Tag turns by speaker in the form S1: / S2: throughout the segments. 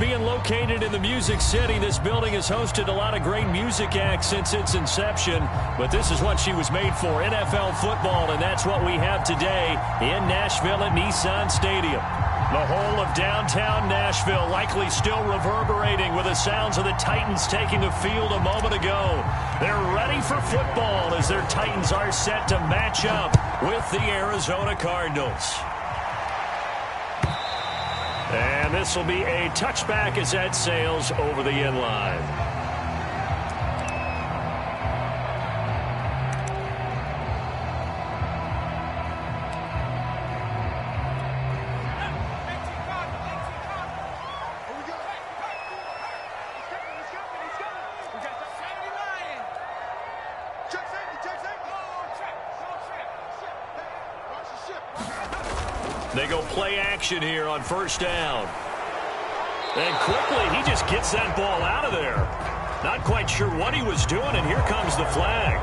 S1: Being located in the Music City, this building has hosted a lot of great music acts since its inception, but this is what she was made for, NFL football, and that's what we have today in Nashville at Nissan Stadium. The whole of downtown Nashville likely still reverberating with the sounds of the Titans taking the field a moment ago. They're ready for football as their Titans are set to match up with the Arizona Cardinals. And this will be a touchback as that sails over the end line. They go play action here on first down. And quickly, he just gets that ball out of there. Not quite sure what he was doing, and here comes the flag.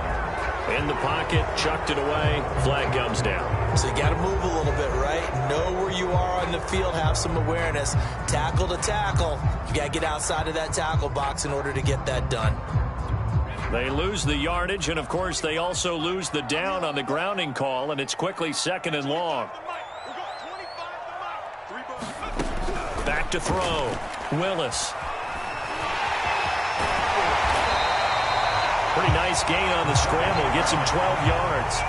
S1: In the pocket, chucked it away, flag comes down.
S2: So you got to move a little bit, right? Know where you are on the field, have some awareness. Tackle to tackle. You got to get outside of that tackle box in order to get that done.
S1: They lose the yardage, and of course, they also lose the down on the grounding call, and it's quickly second and long. Back to throw. Willis. Pretty nice gain on the scramble. Gets him 12 yards.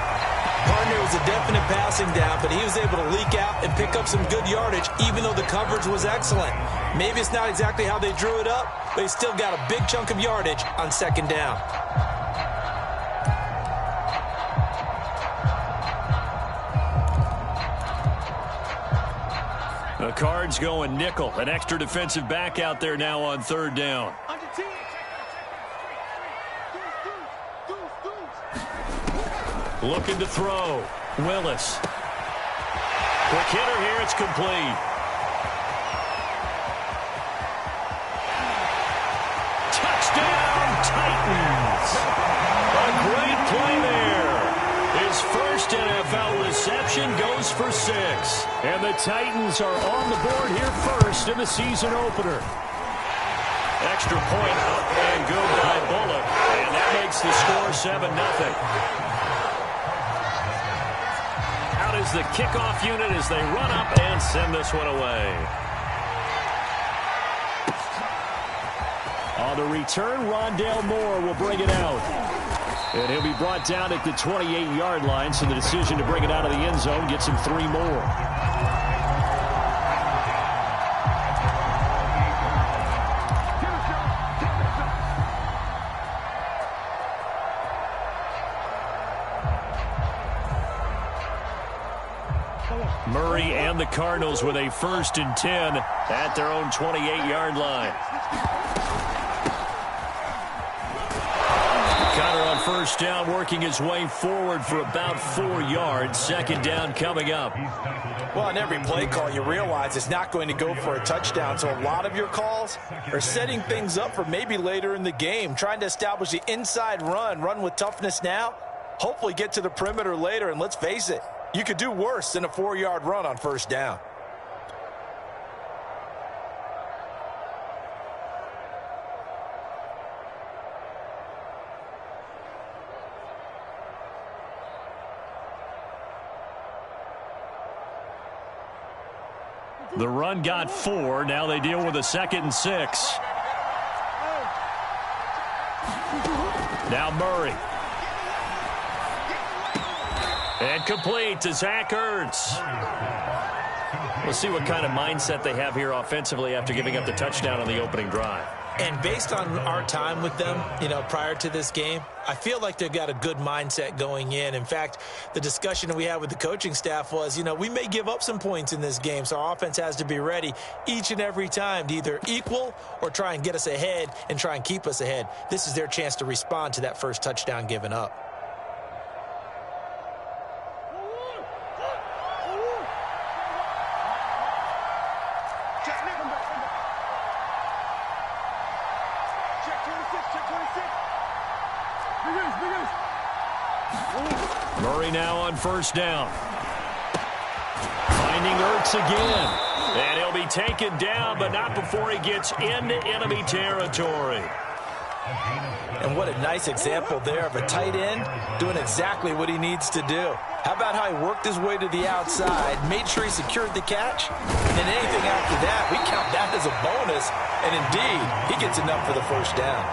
S2: Partner was a definite passing down, but he was able to leak out and pick up some good yardage, even though the coverage was excellent. Maybe it's not exactly how they drew it up, but he still got a big chunk of yardage on second down.
S1: The Cards going nickel. An extra defensive back out there now on third down. Looking to throw. Willis. Quick hitter here. It's complete. Touchdown, Titans. A great play there. His first NFL reception goes for 6. And the Titans are on the board here first in the season opener. Extra point up and good by Bullock. And that makes the score 7-0. Out is the kickoff unit as they run up and send this one away. On the return, Rondale Moore will bring it out. And he'll be brought down at the 28-yard line, so the decision to bring it out of the end zone gets him 3 more. Murray and the Cardinals with a 1st and 10 at their own 28-yard line. Connor on first down, working his way forward for about 4 yards. Second down coming up.
S2: Well, on every play call, you realize it's not going to go for a touchdown. So a lot of your calls are setting things up for maybe later in the game, trying to establish the inside run with toughness now, hopefully get to the perimeter later. And let's face it, you could do worse than a 4-yard run on first down.
S1: The run got 4. Now they deal with a 2nd and 6. Now Murray. And complete to Zach Ertz. We'll see what kind of mindset they have here offensively after giving up the touchdown on the opening drive.
S2: And based on our time with them, prior to this game, I feel like they've got a good mindset going in. In fact, the discussion that we had with the coaching staff was, we may give up some points in this game, so our offense has to be ready each and every time to either equal or try and get us ahead and try and keep us ahead. This is their chance to respond to that first touchdown given up. Murray now on first down.
S1: Finding Ertz again. And he'll be taken down, but not before he gets into enemy territory.
S2: And what a nice example there of a tight end doing exactly what he needs to do. How about how he worked his way to the outside, made sure he secured the catch, and anything after that, we count that as a bonus. And indeed, he gets enough for the first down.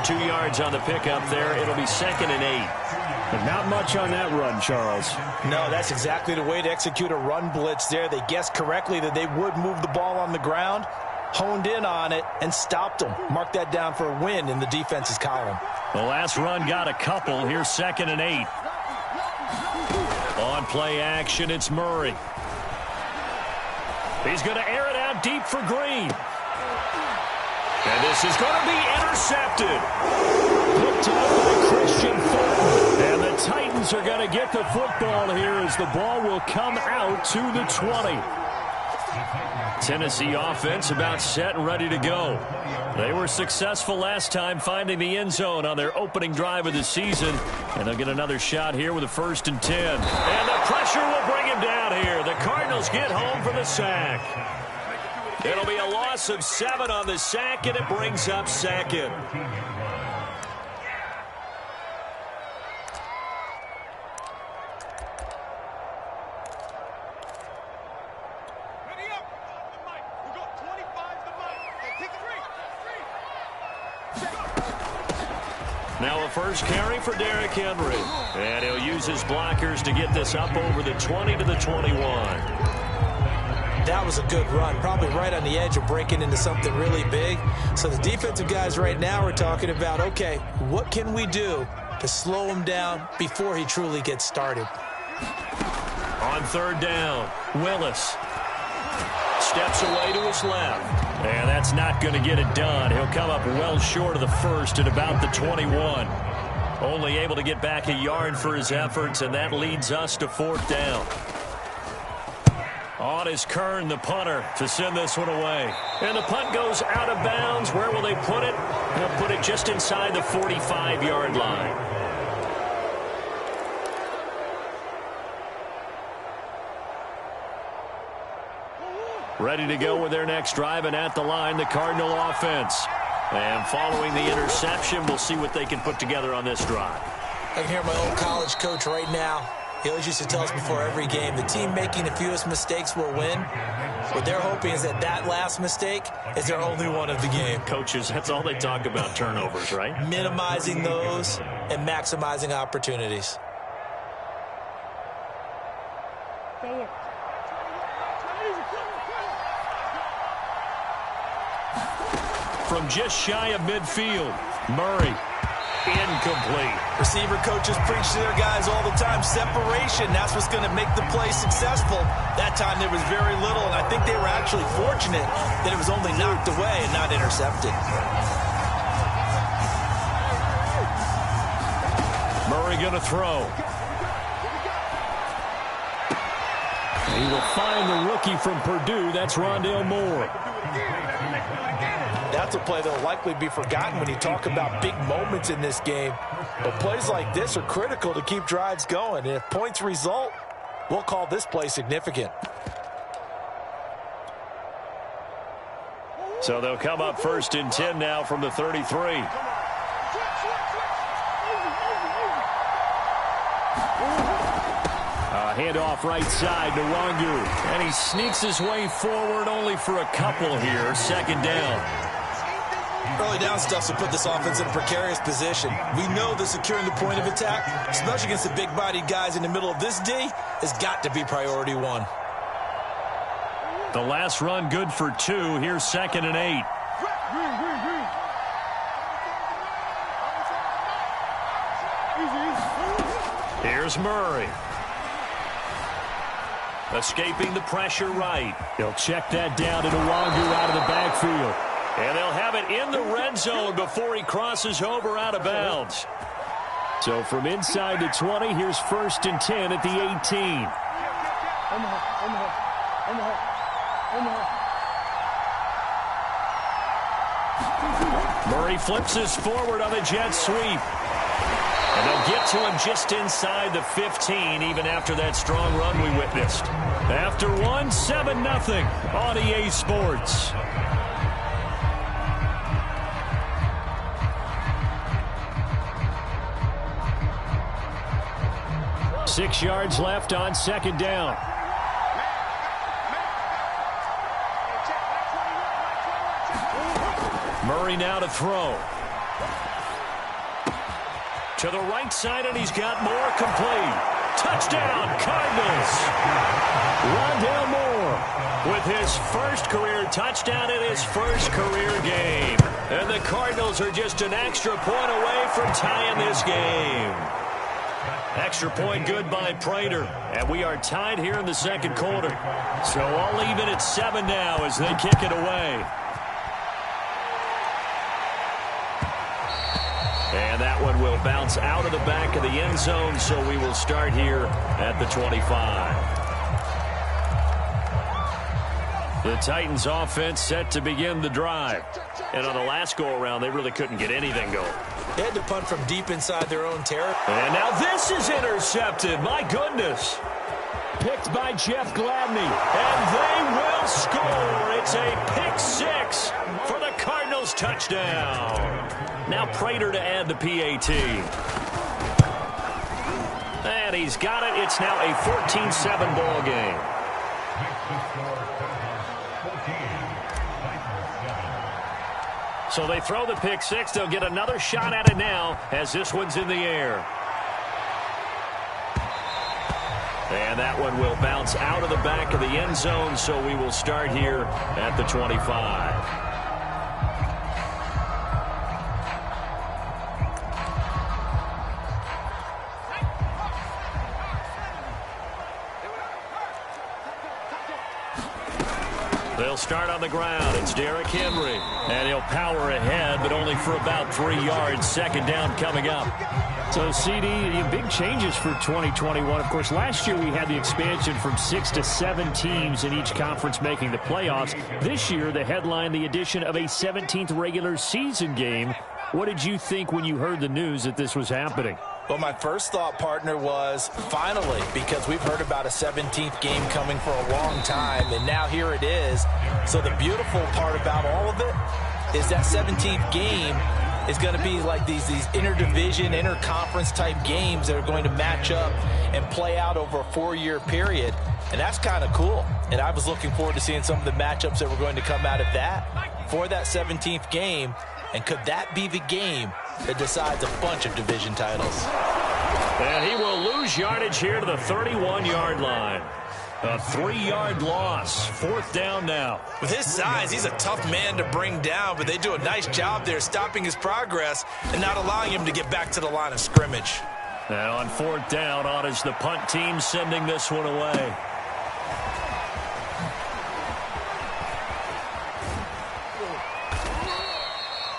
S1: 2 yards on the pickup there. It'll be 2nd and 8.
S3: But not much on that run, Charles.
S2: No, that's exactly the way to execute a run blitz there. They guessed correctly that they would move the ball on the ground, honed in on it, and stopped them. Mark that down for a win in the defense's column.
S1: The last run got a couple. Here's 2nd and 8. On play action, it's Murray. He's going to air it out deep for Green. And this is going to be intercepted. Picked up by Christian Fulton. And the Titans are going to get the football here as the ball will come out to the 20. Tennessee offense about set and ready to go. They were successful last time finding the end zone on their opening drive of the season. And they'll get another shot here with a 1st and 10. And the pressure will bring him down here. The Cardinals get home for the sack. It'll be a loss of 7 on the sack, and it brings up 2nd. Now a first carry for Derrick Henry. And he'll use his blockers to get this up over the 20 to the 21.
S2: That was a good run, probably right on the edge of breaking into something really big. So the defensive guys right now are talking about, okay, what can we do to slow him down before he truly gets started?
S1: On 3rd down, Willis steps away to his left. And that's not going to get it done. He'll come up well short of the 1st at about the 21. Only able to get back a yard for his efforts, and that leads us to 4th down. On is Kern, the punter, to send this one away. And the punt goes out of bounds. Where will they put it? They'll put it just inside the 45-yard line. Ready to go with their next drive, and at the line, the Cardinal offense. And following the interception, we'll see what they can put together on this drive.
S2: I can hear my old college coach right now. He always used to tell us before every game, the team making the fewest mistakes will win. What they're hoping is that that last mistake is their only one of the game.
S1: Coaches, that's all they talk about, turnovers, right?
S2: Minimizing those and maximizing opportunities.
S1: From just shy of midfield, Murray. Incomplete.
S2: Receiver coaches preach to their guys all the time. Separation, that's what's going to make the play successful. That time there was very little, and I think they were actually fortunate that it was only knocked away and not intercepted.
S1: Murray going to throw. He will find the rookie from Purdue. That's Rondale Moore.
S2: That's a play that will likely be forgotten when you talk about big moments in this game. But plays like this are critical to keep drives going. And if points result, we'll call this play significant.
S1: So they'll come up 1st and 10 now from the 33. Handoff right side to Wangu. And he sneaks his way forward only for a couple here. 2nd down.
S2: Early down stuff to put this offense in a precarious position. We know that securing the point of attack, especially against the big-bodied guys in the middle of this D, has got to be priority 1.
S1: The last run good for 2. Here's 2nd and 8. Here's Murray. Escaping the pressure right. He'll check that down to Wangu out of the backfield. And they'll have it in the red zone before he crosses over out of bounds. So from inside the 20, here's 1st and 10 at the 18. Murray flips this forward on a jet sweep. And they'll get to him just inside the 15, even after that strong run we witnessed. After one, 7-0 on EA Sports. Six yards left on second down. Murray now to throw. To the right side, and he's got more complete. Touchdown, Cardinals. Rondale Moore with his first career touchdown in his first career game. And the Cardinals are just an extra point away from tying this game. Extra point good by Prater. And we are tied here in the second quarter. So all even at 7 now as they kick it away. And that one will bounce out of the back of the end zone, so we will start here at the 25. The Titans offense set to begin the drive. And on the last go-around, they really couldn't get anything going.
S2: They had to punt from deep inside their own territory.
S1: And now this is intercepted. My goodness. Picked by Jeff Gladney. And they will score. It's a pick six for the Cardinals touchdown. Now Prater to add the PAT. And he's got it. It's now a 14-7 ball game. So they throw the pick six. They'll get another shot at it now as this one's in the air. And that one will bounce out of the back of the end zone, so we will start here at the 25. They'll start on the ground. It's Derrick Henry. And he'll power ahead, but only for about 3 yards. Second down coming up.
S3: So, CD, big changes for 2021. Of course, last year we had the expansion from 6 to 7 teams in each conference making the playoffs. This year, the headline, the addition of a 17th regular season game. What did you think when you heard the news that this was happening?
S2: Well, my first thought, partner, was finally, because we've heard about a 17th game coming for a long time, and now here it is. So the beautiful part about all of it is that 17th game is going to be like these interdivision, interconference type games that are going to match up and play out over a 4-year period. And that's kind of cool. And I was looking forward to seeing some of the matchups that were going to come out of that for that 17th game. And could that be the game that decides a bunch of division titles?
S1: And he will lose yardage here to the 31-yard line. A 3-yard loss. Fourth down now.
S2: With his size, he's a tough man to bring down, but they do a nice job there stopping his progress and not allowing him to get back to the line of scrimmage.
S1: And on fourth down, on is the punt team sending this one away.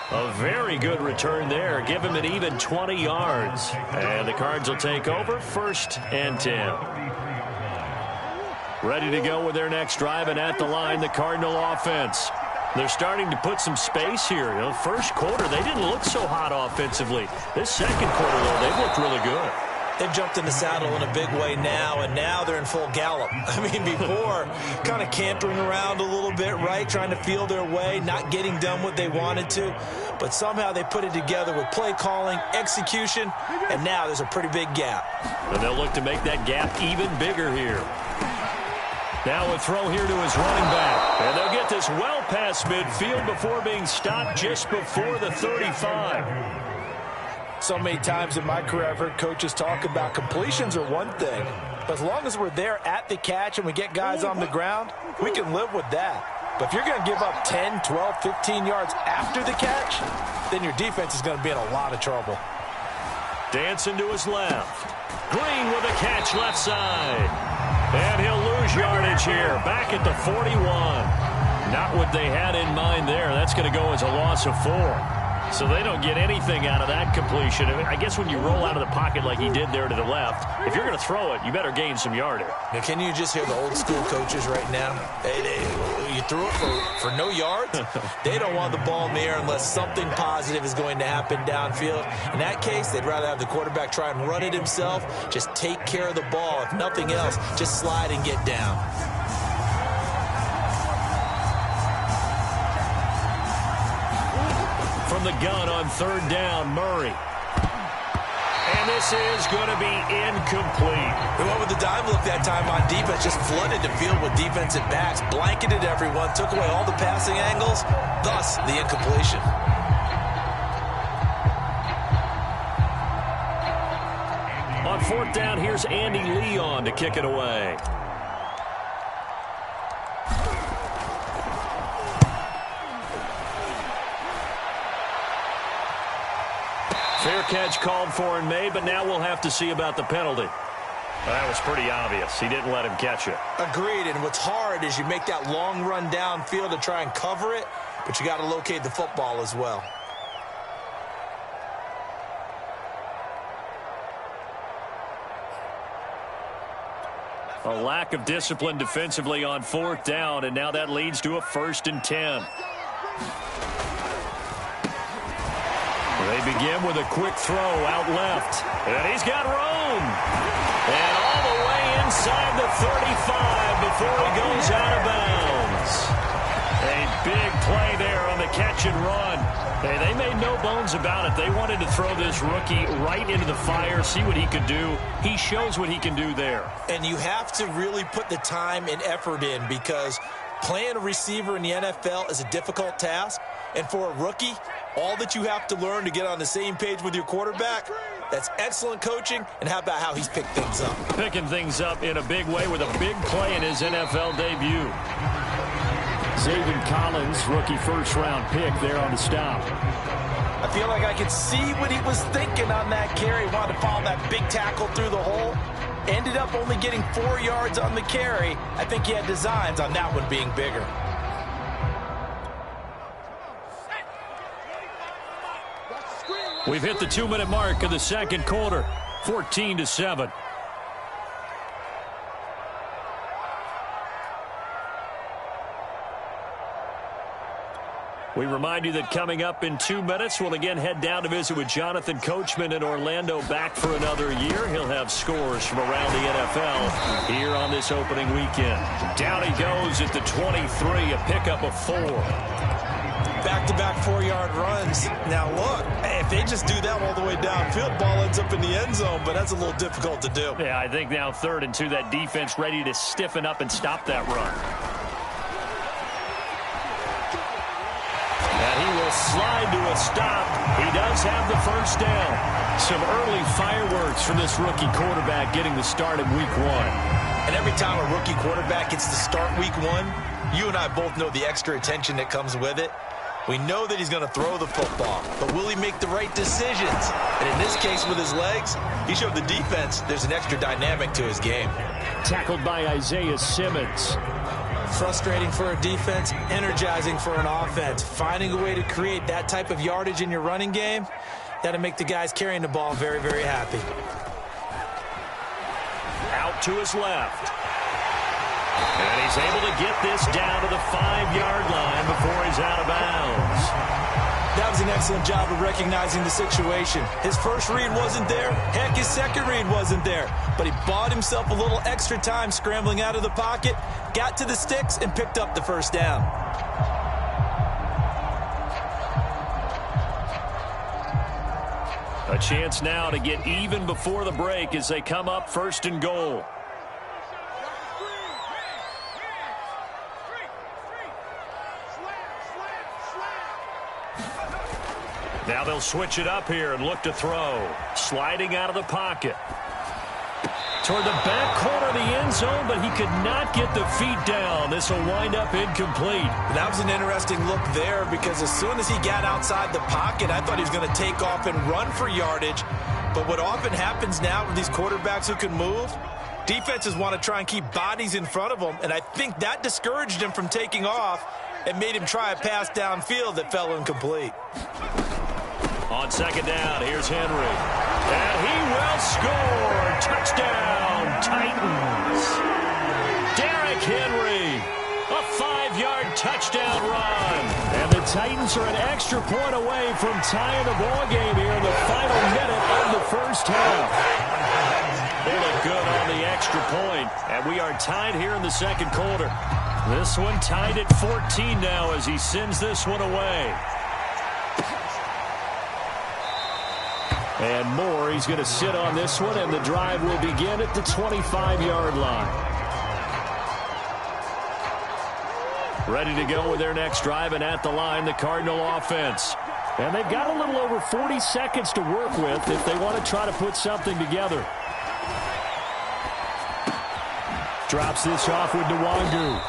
S1: A very good return there. Give him an even 20 yards. And the Cards will take over 1st and 10. Ready to go with their next drive, and at the line, the Cardinal offense. They're starting to put some space here. You know, first quarter, they didn't look so hot offensively. This second quarter, though, they've looked really good.
S2: They've jumped in the saddle in a big way now, and now they're in full gallop. I mean, before, kind of cantering around a little bit, right, trying to feel their way, not getting done what they wanted to. But somehow they put it together with play calling, execution, and now there's a pretty big gap.
S1: And they'll look to make that gap even bigger here. Now a throw here to his running back. And they'll get this well past midfield before being stopped just before the 35.
S2: So many times in my career, I've heard coaches talk about completions are one thing. But as long as we're there at the catch and we get guys on the ground, we can live with that. But if you're going to give up 10, 12, 15 yards after the catch, then your defense is going to be in a lot of trouble.
S1: Dancing to his left. Green with a catch left side. And he'll lose yardage here. Back at the 41. Not what they had in mind there. That's going to go as a loss of 4. So they don't get anything out of that completion. I guess when you roll out of the pocket like he did there to the left, if you're going to throw it, you better gain some yardage.
S2: Now, can you just hear the old school coaches right now? You threw it for no yards? They don't want the ball in the air unless something positive is going to happen downfield. In that case, they'd rather have the quarterback try and run it himself. Just take care of the ball. If nothing else, just slide and get down.
S1: From the gun on third down, Murray. And this is going to be incomplete.
S2: They went with the dime look that time on defense, just flooded the field with defensive backs, blanketed everyone, took away all the passing angles, thus the incompletion.
S1: On fourth down, here's Andy Leon to kick it away. Fair catch called for and made, but now we'll have to see about the penalty. Well, that was pretty obvious. He didn't let him catch it.
S2: Agreed, and what's hard is you make that long run downfield to try and cover it, but you got to locate the football as well.
S1: A lack of discipline defensively on fourth down, and now that leads to a 1st and 10. They begin with a quick throw out left. And he's got room. And all the way inside the 35 before he goes out of bounds. A big play there on the catch and run. Hey, they made no bones about it. They wanted to throw this rookie right into the fire, see what he could do. He shows what he can do there.
S2: And you have to really put the time and effort in because playing a receiver in the NFL is a difficult task. And for a rookie, all that you have to learn to get on the same page with your quarterback, that's excellent coaching. And how about how he's picked things up?
S1: Picking things up in a big way with a big play in his NFL debut.
S3: Zaven Collins, rookie first-round pick there on the stop.
S2: I feel like I could see what he was thinking on that carry. Wanted to follow that big tackle through the hole. Ended up only getting 4 yards on the carry. I think he had designs on that one being bigger.
S1: We've hit the 2-minute mark of the second quarter, 14-7. We remind you that coming up in 2 minutes, we'll again head down to visit with Jonathan Coachman in Orlando, back for another year. He'll have scores from around the NFL here on this opening weekend. Down he goes at the 23, a pickup of 4.
S2: Back-to-back 4-yard runs. Now, look, if they just do that all the way downfield, ball ends up in the end zone, but that's a little difficult to do.
S1: Yeah, I think now 3rd and 2, that defense ready to stiffen up and stop that run. And he will slide to a stop. He does have the first down. Some early fireworks from this rookie quarterback getting the start in week 1.
S2: And every time a rookie quarterback gets to start week 1, you and I both know the extra attention that comes with it. We know that he's going to throw the football, but will he make the right decisions? And in this case, with his legs, he showed the defense there's an extra dynamic to his game.
S3: Tackled by Isaiah Simmons.
S2: Frustrating for a defense, energizing for an offense. Finding a way to create that type of yardage in your running game, that'll make the guys carrying the ball very, very happy.
S1: Out to his left. And he's able to get this down to the 5-yard line before he's out of bounds.
S2: That was an excellent job of recognizing the situation. His first read wasn't there. Heck, his second read wasn't there. But he bought himself a little extra time scrambling out of the pocket, got to the sticks, and picked up the first down.
S1: A chance now to get even before the break as they come up 1st and goal. Now they'll switch it up here and look to throw. Sliding out of the pocket. Toward the back corner of the end zone, but he could not get the feet down. This will wind up incomplete.
S2: That was an interesting look there because as soon as he got outside the pocket, I thought he was going to take off and run for yardage. But what often happens now with these quarterbacks who can move, defenses want to try and keep bodies in front of them, and I think that discouraged him from taking off and made him try a pass downfield that fell incomplete.
S1: On second down, here's Henry. And he will score. Touchdown, Titans. Derrick Henry, a 5-yard touchdown run.
S3: And the Titans are an extra point away from tying the ball game here in the final minute of the first half.
S1: They look good on the extra point, and we are tied here in the second quarter. This one tied at 14 now as he sends this one away.
S3: And Moore, he's going to sit on this one, and the drive will begin at the 25-yard line.
S1: Ready to go with their next drive, and at the line, the Cardinal offense.
S3: And they've got a little over 40 seconds to work with if they want to try to put something together. Drops this off with Nwangu.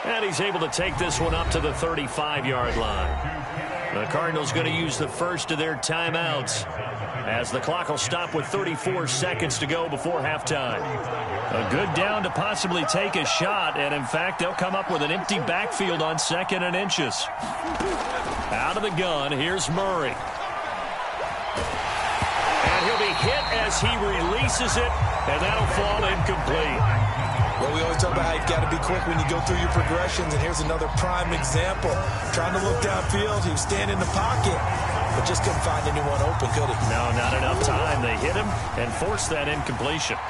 S1: And he's able to take this one up to the 35-yard line. The Cardinals going to use the first of their timeouts as the clock will stop with 34 seconds to go before halftime. A good down to possibly take a shot, and in fact, they'll come up with an empty backfield on 2nd and inches. Out of the gun, here's Murray. And he'll be hit as he releases it, and that'll fall incomplete.
S2: Well, we always talk about how you've got to be quick when you go through your progressions, and here's another prime example. Trying to look downfield, he was standing in the pocket, but just couldn't find anyone open, could he?
S1: No, not enough time. They hit him and forced that incompletion. A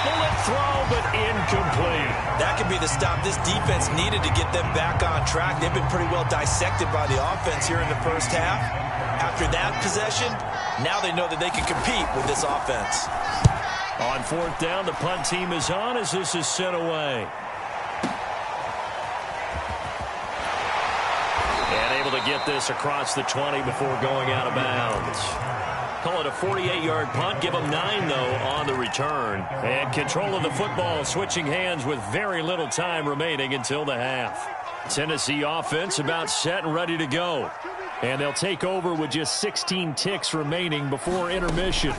S1: bullet throw, but incomplete.
S2: That could be the stop this defense needed to get them back on track. They've been pretty well dissected by the offense here in the first half. After that possession, now they know that they can compete with this offense.
S1: On 4th down, the punt team is on as this is sent away. And able to get this across the 20 before going out of bounds. Call it a 48-yard punt. Give them 9, though, on the return. And control of the football switching hands with very little time remaining until the half. Tennessee offense about set and ready to go.
S3: And they'll take over with just 16 ticks remaining before intermission.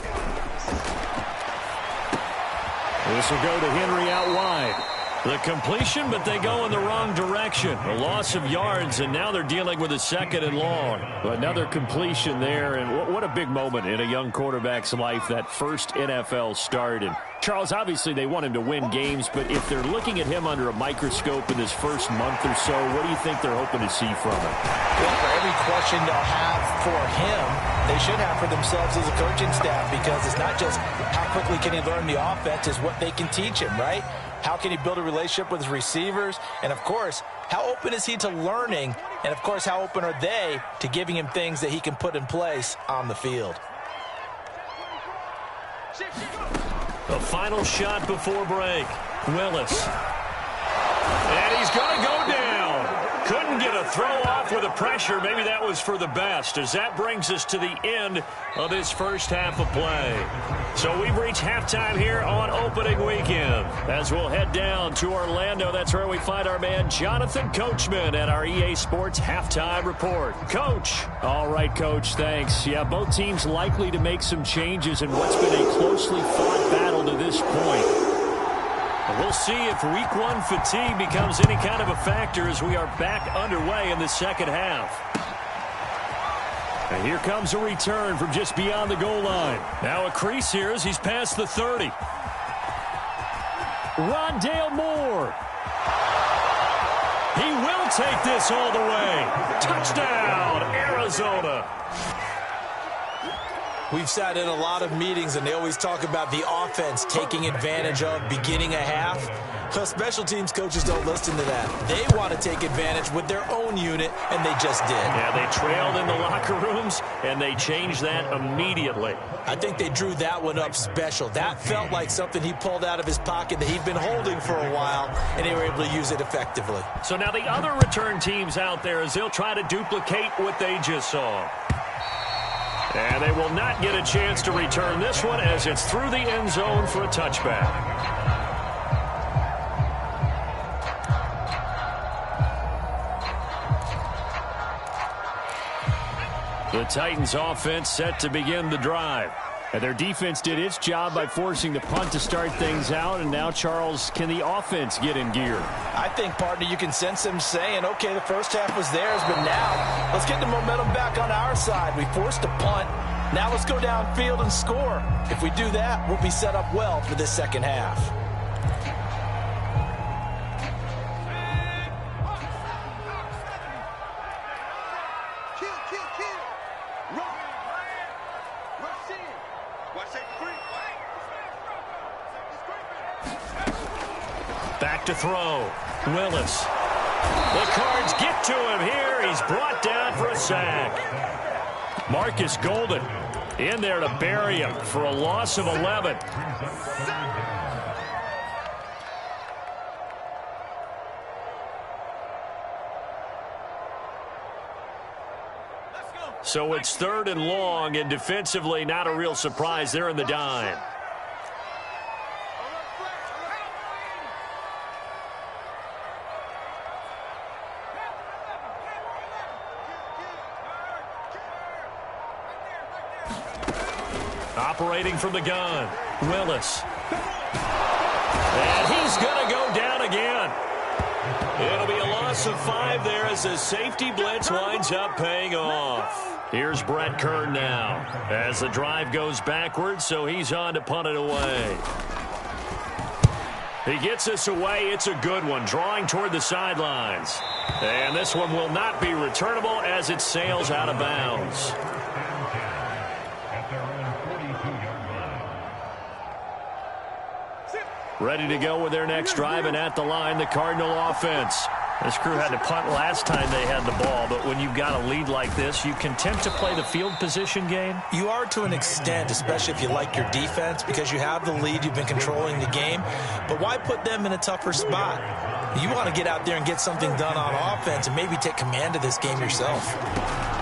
S3: This will go to Henry out wide.
S1: The completion, but they go in the wrong direction. A loss of yards, and now they're dealing with a 2nd and long.
S3: Another completion there, and what a big moment in a young quarterback's life, that first NFL start. And Charles, obviously they want him to win games, but if they're looking at him under a microscope in his first month or so, what do you think they're hoping to see from him?
S2: Well, for every question they'll have for him, they should have for themselves as a coaching staff, because it's not just how quickly can he learn the offense, it's what they can teach him, right? How can he build a relationship with his receivers? And, of course, how open is he to learning? And, of course, how open are they to giving him things that he can put in place on the field?
S1: The final shot before break. Willis. And he's going to go down. Couldn't get a throw off with the pressure. Maybe that was for the best, as that brings us to the end of this first half of play. So we've reached halftime here on opening weekend. As we'll head down to Orlando, that's where we find our man Jonathan Coachman at our EA Sports Halftime Report. Coach.
S3: All right, Coach, thanks. Yeah, both teams likely to make some changes in what's been a closely fought battle to this point.
S1: We'll see if week 1 fatigue becomes any kind of a factor as we are back underway in the second half. And here comes a return from just beyond the goal line. Now a crease here as he's past the 30.
S3: Rondale Moore.
S1: He will take this all the way. Touchdown, Arizona.
S2: We've sat in a lot of meetings, and they always talk about the offense taking advantage of beginning a half. Well, special teams coaches don't listen to that. They want to take advantage with their own unit, and they just did.
S1: Yeah, they trailed in the locker rooms, and they changed that immediately.
S2: I think they drew that one up special. That felt like something he pulled out of his pocket that he'd been holding for a while, and they were able to use it effectively.
S1: So now the other return teams out there, as they'll try to duplicate what they just saw. And they will not get a chance to return this one as it's through the end zone for a touchback. The Titans offense set to begin the drive.
S3: And their defense did its job by forcing the punt to start things out. And now, Charles, can the offense get in gear?
S2: I think, partner, you can sense them saying, okay, the first half was theirs, but now let's get the momentum back on our side. We forced a punt. Now let's go downfield and score. If we do that, we'll be set up well for this second half.
S1: Back to throw. Willis. The Cards get to him here. He's brought down for a sack. Marcus Golden in there to bury him for a loss of 11. So it's 3rd and long, and defensively not a real surprise. They're in the dime. Operating from the gun, Willis. And he's going to go down again. It'll be a loss of 5 there as the safety blitz winds up paying off. Here's Brett Kern now as the drive goes backwards, so he's on to punt it away. He gets this away. It's a good one, drawing toward the sidelines. And this one will not be returnable as it sails out of bounds. Ready to go with their next drive, and at the line, the Cardinal offense. This crew had to punt last time they had the ball, but when you've got a lead like this, you can tempt to play the field position game.
S2: You are to an extent, especially if you like your defense, because you have the lead, you've been controlling the game. But why put them in a tougher spot? You want to get out there and get something done on offense and maybe take command of this game yourself.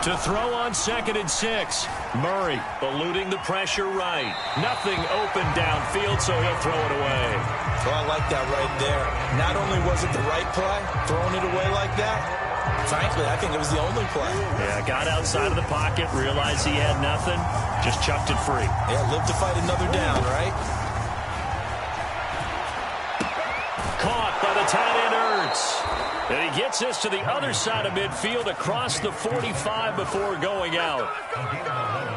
S1: To throw on 2nd and 6. Murray eluding the pressure right. Nothing open downfield, so he'll throw it away.
S2: Well, I like that right there. Not only was it the right play, throwing it away like that, frankly, I think it was the only play.
S1: Yeah, got outside of the pocket, realized he had nothing, just chucked it free.
S2: Yeah, live to fight another down, right?
S1: Caught by the tight end, Ertz. And he gets this to the other side of midfield across the 45 before going out.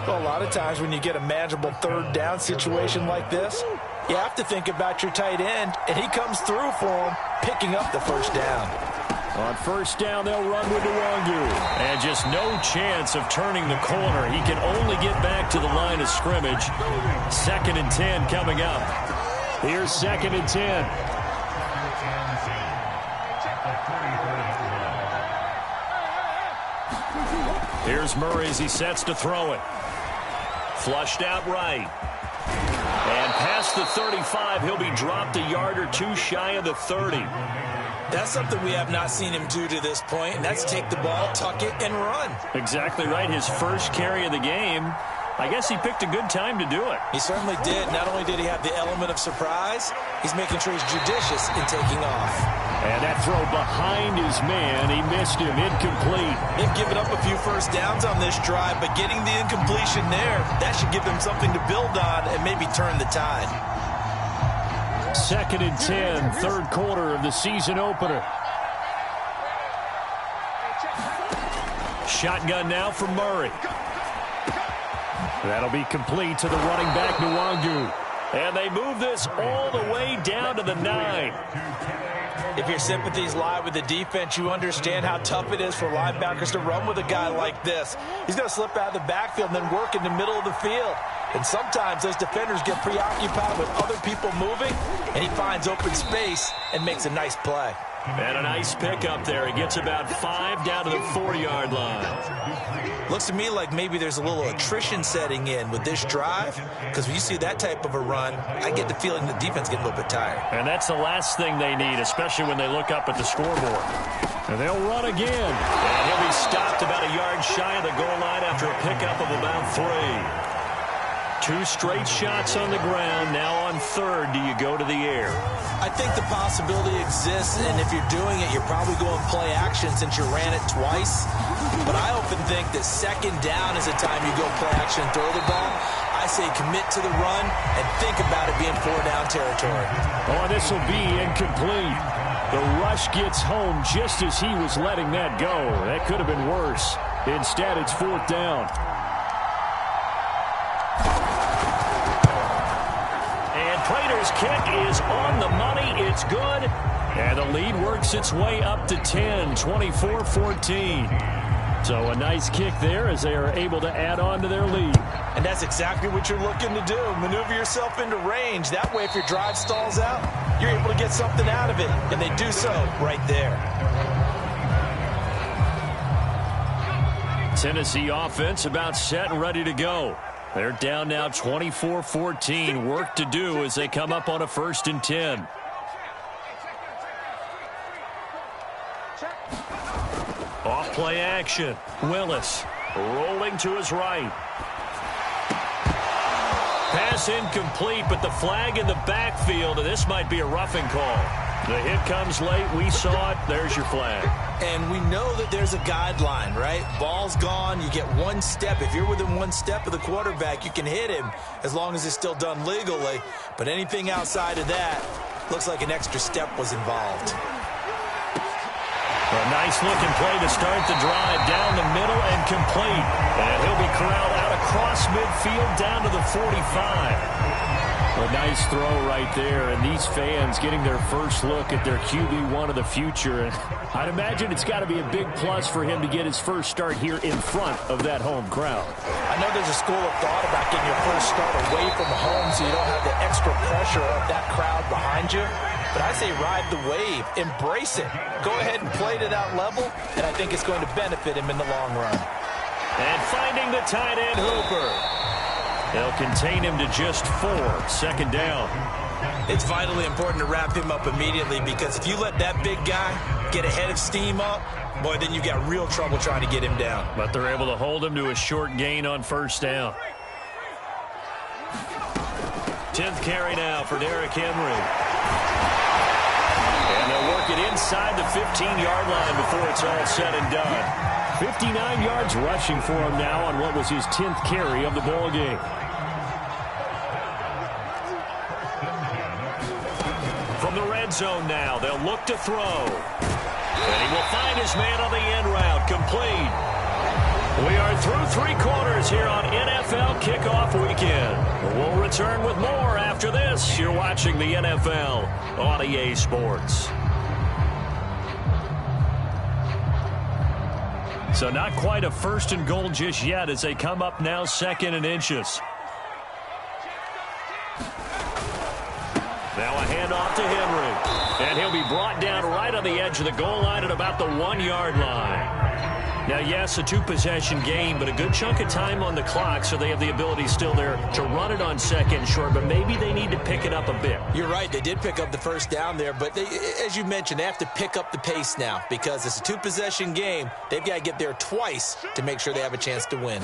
S2: Well, a lot of times when you get a manageable 3rd down situation like this, you have to think about your tight end, and he comes through for him, picking up the first down.
S1: On 1st down, they'll run with Nwangu. And just no chance of turning the corner. He can only get back to the line of scrimmage. 2nd and 10 coming up. Here's 2nd and 10. Here's Murray as he sets to throw it. Flushed out right. And past the 35, he'll be dropped a yard or 2 shy of the 30.
S2: That's something we have not seen him do to this point, and that's take the ball, tuck it, and run.
S1: Exactly right. His first carry of the game. I guess he picked a good time to do it.
S2: He certainly did. Not only did he have the element of surprise, he's making sure he's judicious in taking off.
S1: And that throw behind his man, he missed him, incomplete.
S2: They've given up a few first downs on this drive, but getting the incompletion there, that should give them something to build on and maybe turn the tide.
S3: 2nd and 10, 3rd quarter of the season opener.
S1: Shotgun now for Murray.
S3: That'll be complete to the running back, Nwangu.
S1: And they move this all the way down to the 9.
S2: If your sympathies lie with the defense, you understand how tough it is for linebackers to run with a guy like this. He's going to slip out of the backfield and then work in the middle of the field. And sometimes those defenders get preoccupied with other people moving, and he finds open space and makes a nice play.
S1: And a nice pickup there. He gets about 5 down to the 4-yard line.
S2: Looks to me like maybe there's a little attrition setting in with this drive, because when you see that type of a run, I get the feeling the defense gets a little bit tired.
S1: And that's the last thing they need, especially when they look up at the scoreboard.
S3: And they'll run again.
S1: And he'll be stopped about a yard shy of the goal line after a pickup of about 3. 2 straight shots on the ground. Now on 3rd, do you go to the air?
S2: I think the possibility exists, and if you're doing it, you're probably going play action since you ran it twice. But I often think that 2nd down is the time you go play action and throw the ball. I I say commit to the run and think about it being 4-down territory.
S1: Oh, this will be incomplete. The rush gets home just as he was letting that go. That could have been worse. Instead, it's 4th down. And Prater's kick is on the money. It's good. And the lead works its way up to 10, 24-14. So a nice kick there as they are able to add on to their lead.
S2: And that's exactly what you're looking to do. Maneuver yourself into range. That way, if your drive stalls out, you're able to get something out of it. And they do so right there.
S1: Tennessee offense about set and ready to go. They're down now 24-14. Work to do as they come up on a 1st and 10. Off play action. Willis rolling to his right. Pass incomplete, but the flag in the backfield, and this might be a roughing call. The hit comes late. We saw it. There's your flag.
S2: And we know that there's a guideline, right? Ball's gone. You get 1 step. If you're within 1 step of the quarterback, you can hit him as long as it's still done legally. But anything outside of that, looks like an extra step was involved.
S1: A nice-looking play to start the drive down the middle and complete. And he'll be corralled out across midfield down to the 45. A nice throw right there, and these fans getting their first look at their QB1 of the future. And I'd imagine it's got to be a big plus for him to get his first start here in front of that home crowd.
S2: I know there's a school of thought about getting your first start away from home so you don't have the extra pressure of that crowd behind you. But I say ride the wave. Embrace it. Go ahead and play to that level, and I think it's going to benefit him in the long run.
S1: And finding the tight end, Hooper. They'll contain him to just 4. 2nd down.
S2: It's vitally important to wrap him up immediately because if you let that big guy get a head of steam up, boy, then you've got real trouble trying to get him down.
S1: But they're able to hold him to a short gain on 1st down. 10th carry now for Derrick Henry. And they'll work it inside the 15-yard line before it's all said and done. 59 yards rushing for him now on what was his 10th carry of the ball game. From the red zone now, they'll look to throw. And he will find his man on the end route, complete. We are through 3 quarters here on NFL Kickoff Weekend. We'll return with more after this. You're watching the NFL on EA Sports. So not quite a 1st and goal just yet as they come up now 2nd and inches. Now a handoff to Henry. And he'll be brought down right on the edge of the goal line at about the 1-yard line. Now, yes, a 2-possession game, but a good chunk of time on the clock, so they have the ability still there to run it on 2nd and short, but maybe they need to pick it up a bit.
S2: You're right. They did pick up the 1st down there, but they, as you mentioned, they have to pick up the pace now because it's a 2-possession game. They've got to get there twice to make sure they have a chance to win.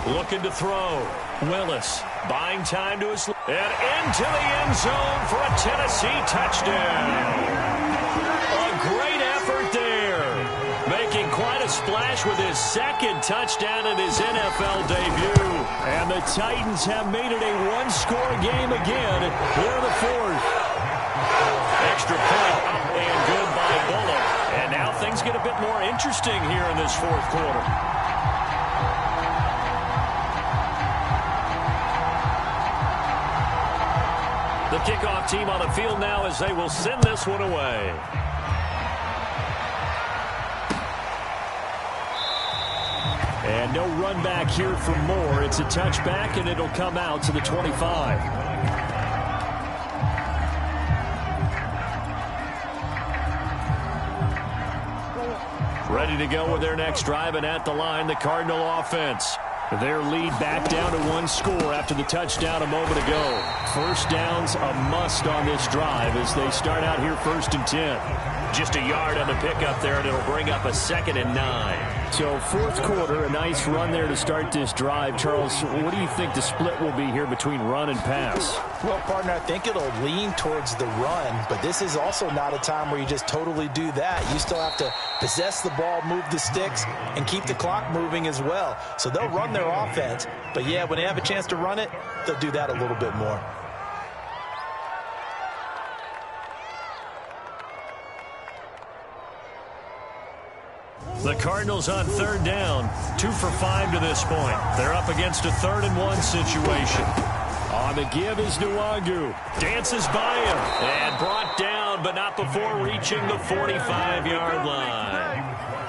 S1: Looking to throw. Willis buying time to his and into the end zone for a Tennessee touchdown. A great effort there. Making quite a splash with his 2nd touchdown in his NFL debut. And the Titans have made it a 1-score game again. They're the 4th. Extra point up and good by Bullock. And now things get a bit more interesting here in this 4th quarter. The kickoff team on the field now as they will send this one away. And no run back here for Moore. It's a touchback, and it'll come out to the 25. Ready to go with their next drive, and at the line, the Cardinal offense. Their lead back down to 1 score after the touchdown a moment ago. 1st down's a must on this drive as they start out here 1st and 10. just a yard on the pickup there, and it'll bring up a 2nd and 9.
S3: So fourth quarter, a nice run there to start this drive. Charles, what do you think the split will be here between run and pass?
S2: Well, partner, I think it'll lean towards the run, but this is also not a time where you just totally do that. You still have to possess the ball, move the sticks, and keep the clock moving as well. So they'll run their offense, but yeah, when they have a chance to run it, they'll do that a little bit more.
S1: The Cardinals on 3rd down, 2 for 5 to this point. They're up against a 3rd and 1 situation.
S3: On the give is Nwangu.
S1: Dances by him and brought down, but not before reaching the 45-yard line.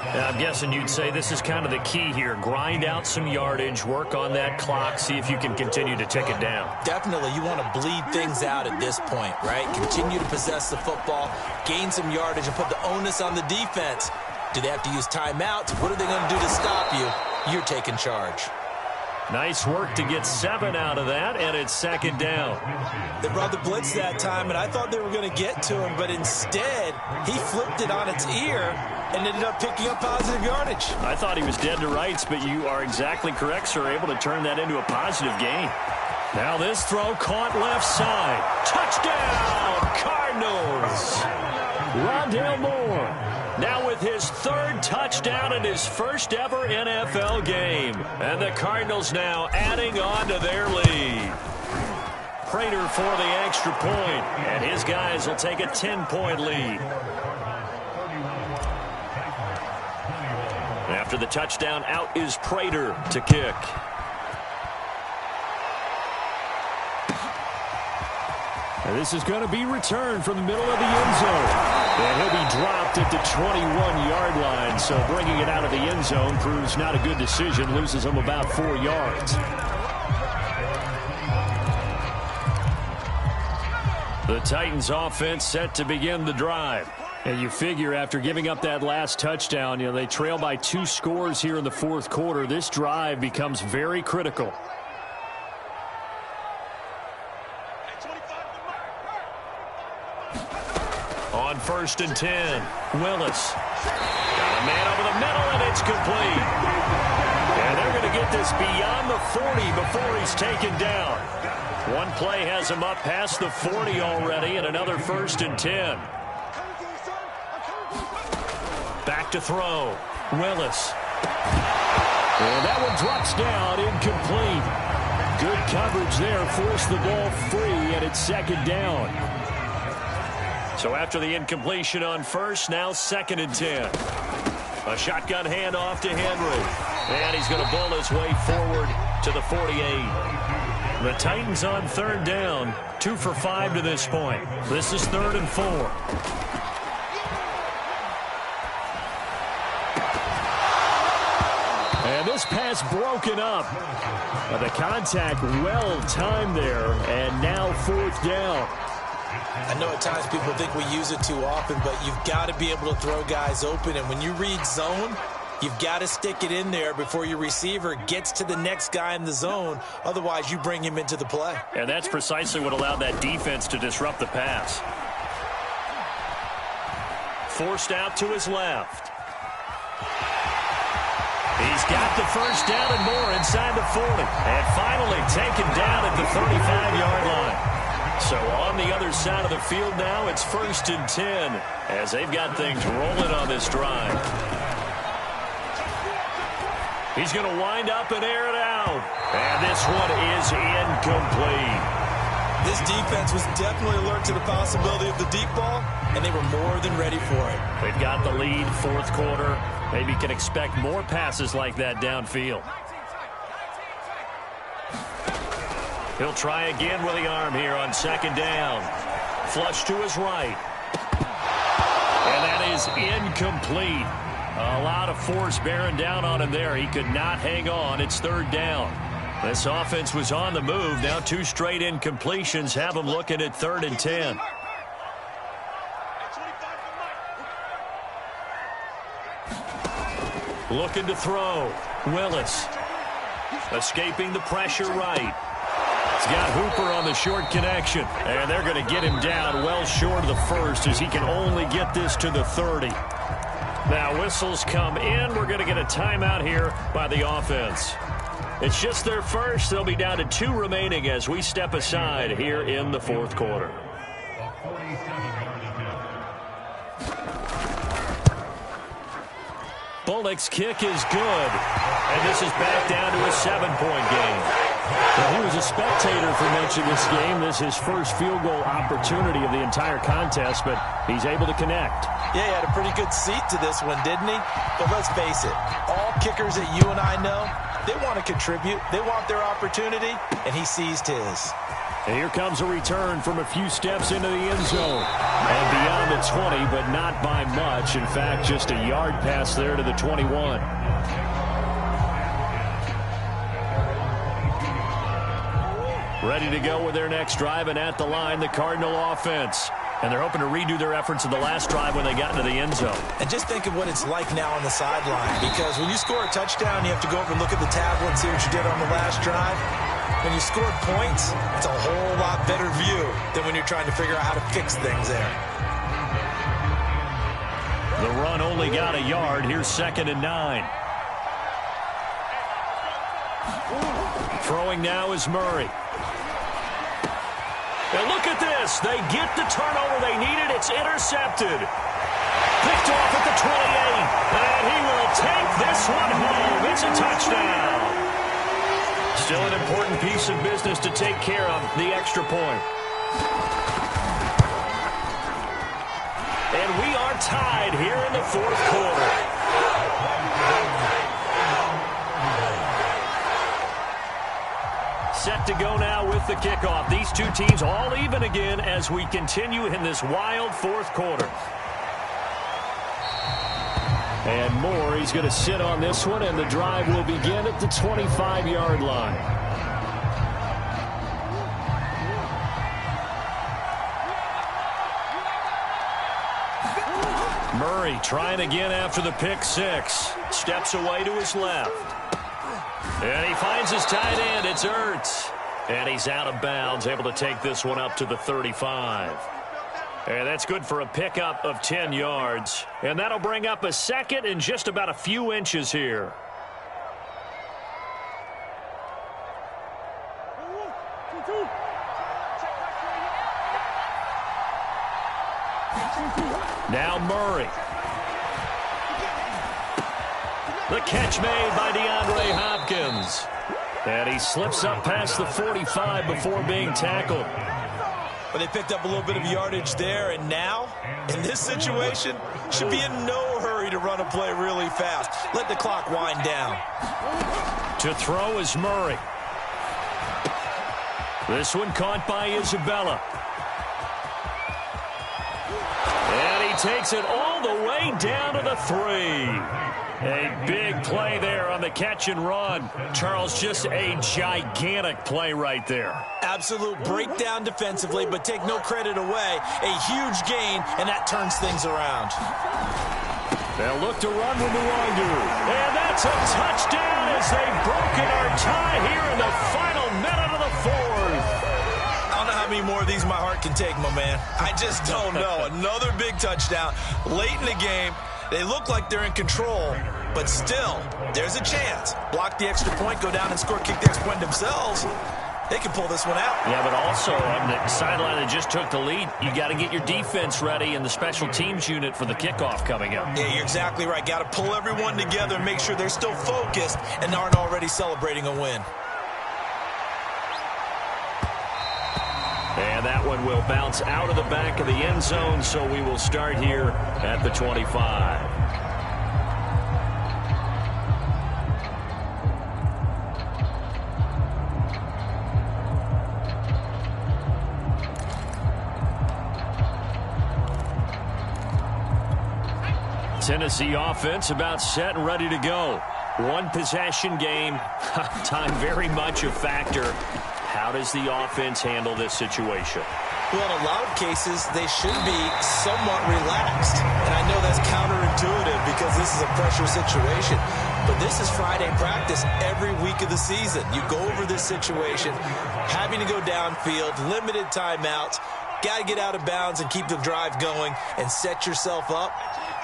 S1: And I'm guessing you'd say this is kind of the key here. Grind out some yardage, work on that clock, see if you can continue to tick it down.
S2: Definitely, you want to bleed things out at this point, right? Continue to possess the football, gain some yardage, and put the onus on the defense. Do they have to use timeouts? What are they going to do to stop you? You're taking charge.
S1: Nice work to get 7 out of that, and it's 2nd down.
S2: They brought the blitz that time, and I thought they were going to get to him, but instead, he flipped it on its ear and ended up picking up positive yardage.
S1: I thought he was dead to rights, but you are exactly correct, sir, able to turn that into a positive gain. Now this throw caught left side. Touchdown, Cardinals! Rondale Moore now with his 3rd touchdown in his first ever NFL game. And the Cardinals now adding on to their lead. Prater for the extra point, and his guys will take a 10-point lead. After the touchdown, out is Prater to kick.
S3: And this is going to be returned from the middle of the end zone. And he'll be dropped at the 21-yard line. So bringing it out of the end zone proves not a good decision. Loses him about 4 yards.
S1: The Titans offense set to begin the drive.
S3: And you figure after giving up that last touchdown, they trail by 2 scores here in the fourth quarter. This drive becomes very critical.
S1: On 1st and 10, Willis. Got a man over the middle, and it's complete. And they're going to get this beyond the 40 before he's taken down. One play has him up past the 40 already, and another 1st and 10. Back to throw. Willis.
S3: And that one drops down, incomplete. Good coverage there, forced the ball free, and it's 2nd down.
S1: So after the incompletion on 1st, now 2nd and 10. A shotgun handoff to Henry. And he's going to bull his way forward to the 48. The Titans on 3rd down, 2 for 5 to this point. This is 3rd and 4.
S3: And this pass broken up. But the contact well timed there, and now 4th down.
S2: I know at times people think we use it too often, but you've got to be able to throw guys open. And when you read zone, you've got to stick it in there before your receiver gets to the next guy in the zone. Otherwise, you bring him into the play.
S1: And that's precisely what allowed that defense to disrupt the pass. Forced out to his left. He's got the 1st down and more inside the 40. And finally taken down at the 35-yard line. So on the other side of the field now, it's 1st and 10 as they've got things rolling on this drive. He's going to wind up and air it out. And this one is incomplete.
S2: This defense was definitely alert to the possibility of the deep ball, and they were more than ready for it.
S1: They've got the lead, fourth quarter. Maybe can expect more passes like that downfield. He'll try again with the arm here on 2nd down. Flush to his right. And that is incomplete. A lot of force bearing down on him there. He could not hang on. It's 3rd down. This offense was on the move. Now 2 straight incompletions have him looking at 3rd and 10. Looking to throw. Willis. Escaping the pressure right. He's got Hooper on the short connection. And they're going to get him down well short of the first as he can only get this to the 30. Now whistles come in. We're going to get a timeout here by the offense. It's just their first. They'll be down to 2 remaining as we step aside here in the fourth quarter. Bullock's kick is good. And this is back down to a 7-point game. Well, he was a spectator for much of this game. This is his first field goal opportunity of the entire contest, but he's able to connect.
S2: Yeah, he had a pretty good seat to this one, didn't he? But let's face it, all kickers that you and I know, they want to contribute. They want their opportunity, and he seized his.
S1: And here comes a return from a few steps into the end zone. And beyond the 20, but not by much. In fact, just a yard pass there to the 21. Ready to go with their next drive, and at the line, the Cardinal offense. And they're hoping to redo their efforts in the last drive when they got into the end zone. And just think of what it's like now on the sideline, because when you score a touchdown, you have to go over and look at the tablet and see what you did on the last drive. When you scored points, it's a whole lot better view than when you're trying to figure out how to fix things there. The run only got a yard. Here's 2nd and 9. Throwing now is Murray. And look at this. They get the turnover they needed. It's intercepted. Picked off at the 28. And he will take this one home. It's a touchdown. Still an important piece of business to take care of, the extra point. And we are tied here in the fourth quarter. Set to go now with the kickoff. These two teams all even again as we continue in this wild fourth quarter. And Moore, he's going to sit on this one, and the drive will begin at the 25-yard line. Murray trying again after the pick six. Steps away to his left. And he finds his tight end. It's Ertz. And he's out of bounds, able to take this one up to the 35. And that's good for a pickup of 10 yards. And that'll bring up a second and just about a few inches here. Now Murray. The catch made by DeAndre Hopkins. And he slips up past the 45 before being tackled. But they picked up a little bit of yardage there, and now, in this situation, should be in no hurry to run a play really fast. Let the clock wind down. To throw is Murray. This one caught by Isabella. And he takes it all the way down to the 3. A big play there on the catch and run. Charles, just a gigantic play right there. Absolute breakdown defensively, but take no credit away. A huge gain, and that turns things around. They'll look to run with Nwangu. And that's a touchdown as they've broken our tie here in the final minute of the fourth. I don't know how many more of these my heart can take, my man. I just don't know. Another big touchdown late in the game. They look like they're in control, but still, there's a chance. Block the extra point, go down and score, kick the extra point themselves. They can pull this one out. Yeah, but also on the sideline that just took the lead, you got to get your defense ready and the special teams unit for the kickoff coming up. Yeah, you're exactly right. Got to pull everyone together and make sure they're still focused and aren't already celebrating a win. And that one will bounce out of the back of the end zone, so we will start here at the 25. Tennessee offense about set and ready to go. One possession game. Time very much a factor. How does the offense handle this situation? Well, in a lot of cases, they should be somewhat relaxed. And I know that's counterintuitive
S2: counterintuitive because this is a pressure situation. But this is Friday practice every week of the season. You go over this situation, having to go downfield, limited timeouts, got to get out of bounds and keep the drive going and set yourself up.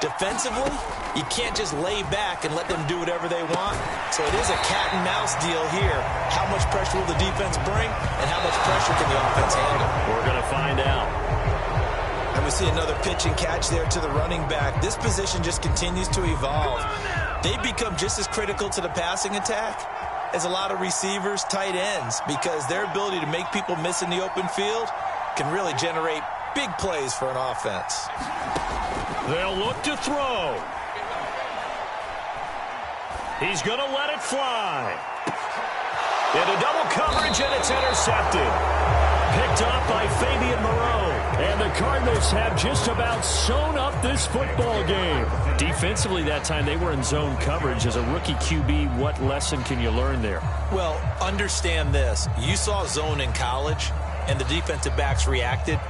S2: Defensively, you can't just lay back and let them do whatever they want. So it is a cat and mouse deal here. How much pressure will the defense bring and how much pressure can the offense handle?
S1: We're going to find out.
S2: And we see another pitch and catch there to the running back. This position just continues to evolve. They become just as critical to the passing attack as a lot of receivers, tight ends, because their ability to make people miss in the open field can really generate big plays for an offense.
S1: They'll look to throw. He's going to let it fly. Into double coverage, and it's intercepted. Picked up by Fabian Moreau. And the Cardinals have just about sewn up this football game. Defensively that time, they were in zone coverage. As a rookie QB, what lesson can you learn there?
S2: Well, understand this. You saw zone in college, and the defensive backs reacted,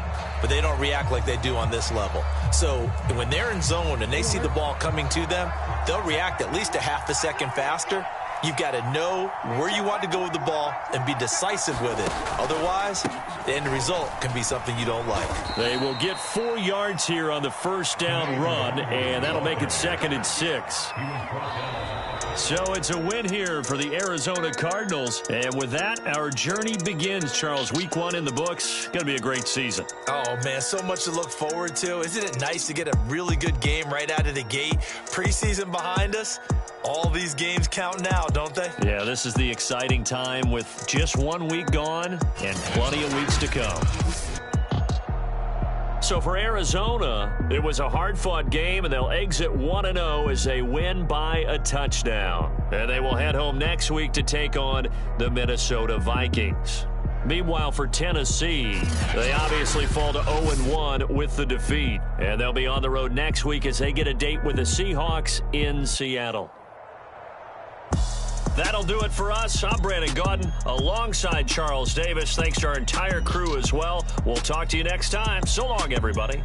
S2: but they don't react like they do on this level. So when they're in zone and they see the ball coming to them, they'll react at least a half a second faster. You've got to know where you want to go with the ball and be decisive with it. Otherwise, the end result can be something you don't like.
S1: They will get 4 yards here on the first down run, and that'll make it 2nd and 6. So it's a win here for the Arizona Cardinals. And with that, our journey begins, Charles. Week 1 in the books. Going to be a great season.
S2: Oh, man, so much to look forward to. Isn't it nice to get a really good game right out of the gate? Preseason behind us. All these games count now, don't they?
S1: Yeah, this is the exciting time with just 1 week gone and plenty of weeks to come. So for Arizona, it was a hard-fought game, and they'll exit 1-0 as they win by a touchdown. And they will head home next week to take on the Minnesota Vikings. Meanwhile, for Tennessee, they obviously fall to 0-1 with the defeat. And they'll be on the road next week as they get a date with the Seahawks in Seattle. That'll do it for us. I'm Brandon Gaudin alongside Charles Davis. Thanks to our entire crew as well. We'll talk to you next time. So long, everybody.